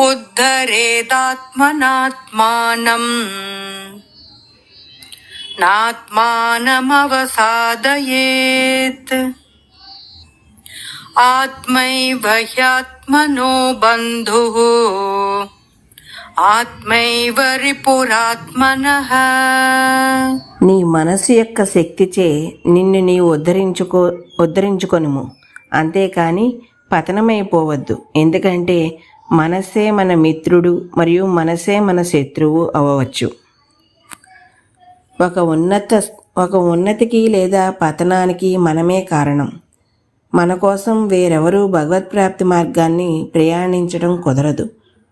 ఉద్ధరేదాత్మనాత్మానం నాత్మానమవసాదయేత్ ఆత్మైవ హ్యాత్మనో బంధుః ఆత్మైవ రిపురాత్మనః. నీ మనసు యొక్క శక్తిచే నిన్ను నీవు ఉద్ధరించుకొనుము, అంతేకాని పతనమైపోవద్దు. ఎందుకంటే మనసే మన మిత్రుడు మరియు మనసే మన శత్రువు అవ్వవచ్చు. ఒక ఉన్నతికి లేదా పతనానికి మనమే కారణం. మన కోసం వేరెవరూ భగవత్ప్రాప్తి మార్గాన్ని ప్రయాణించడం కుదరదు.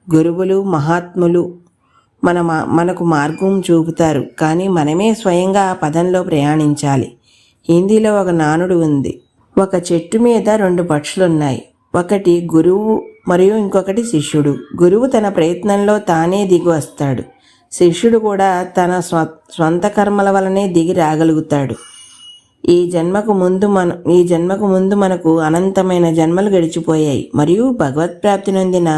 గురువులు, మహాత్ములు మనకు మార్గం చూపుతారు, కానీ మనమే స్వయంగా ఆ పదంలో ప్రయాణించాలి. హిందీలో ఒక నానుడు ఉంది, ఒక చెట్టు మీద 2 పక్షులున్నాయి. ఒకటి గురువు మరియు ఇంకొకటి శిష్యుడు. గురువు తన ప్రయత్నంలో తానే దిగి వస్తాడు. శిష్యుడు కూడా తన స్వంత కర్మల వలనే దిగి రాగలుగుతాడు. ఈ జన్మకు ముందు మనకు అనంతమైన జన్మలు గడిచిపోయాయి మరియు భగవత్ప్రాప్తి నొందిన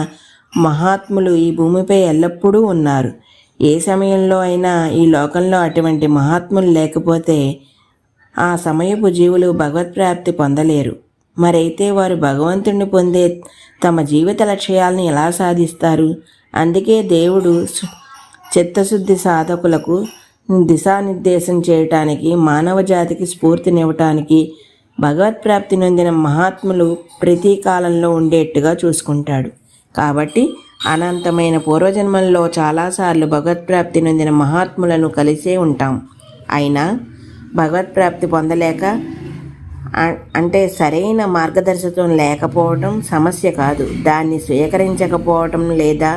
మహాత్ములు ఈ భూమిపై ఎల్లప్పుడూ ఉన్నారు. ఏ సమయంలో అయినా ఈ లోకంలో అటువంటి మహాత్ములు లేకపోతే ఆ సమయపు జీవులు భగవత్ప్రాప్తి పొందలేరు. మరైతే వారు భగవంతుణ్ణి పొందే తమ జీవిత లక్ష్యాలను ఎలా సాధిస్తారు? అందుకే దేవుడు చిత్తశుద్ధి సాధకులకు దిశానిర్దేశం చేయటానికి, మానవ జాతికి స్ఫూర్తినివ్వటానికి భగవత్ప్రాప్తి నొందిన మహాత్ములు ప్రతి కాలంలో ఉండేట్టుగా చూసుకుంటాడు. కాబట్టి అనంతమైన పూర్వజన్మల్లో చాలాసార్లు భగవత్ప్రాప్తి నొందిన మహాత్ములను కలిసే ఉంటాం. అయినా భగవత్ప్రాప్తి పొందలేక అంటే సరైన మార్గదర్శకత్వం లేకపోవటం సమస్య కాదు, దాన్ని స్వీకరించకపోవటం లేదా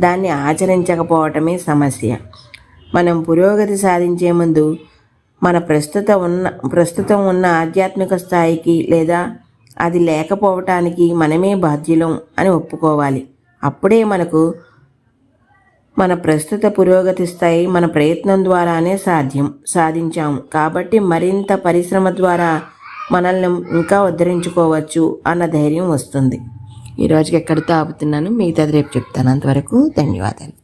దాన్ని ఆచరించకపోవటమే సమస్య. మనం పురోగతి సాధించే ముందు మన ప్రస్తుతం ఉన్న ఆధ్యాత్మిక స్థాయికి లేదా అది లేకపోవటానికి మనమే బాధ్యులం అని ఒప్పుకోవాలి. అప్పుడే మన ప్రస్తుత పురోగతి స్థాయి మన ప్రయత్నం ద్వారానే సాధించాము. కాబట్టి మరింత పరిశ్రమ ద్వారా మనల్ని ఇంకా ఉద్ధరించుకోవచ్చు అన్న ధైర్యం వస్తుంది. ఈరోజుకి ఎక్కడితో ఆపుతున్నాను, మిగతాది రేపు చెప్తాను. అంతవరకు ధన్యవాదాలు.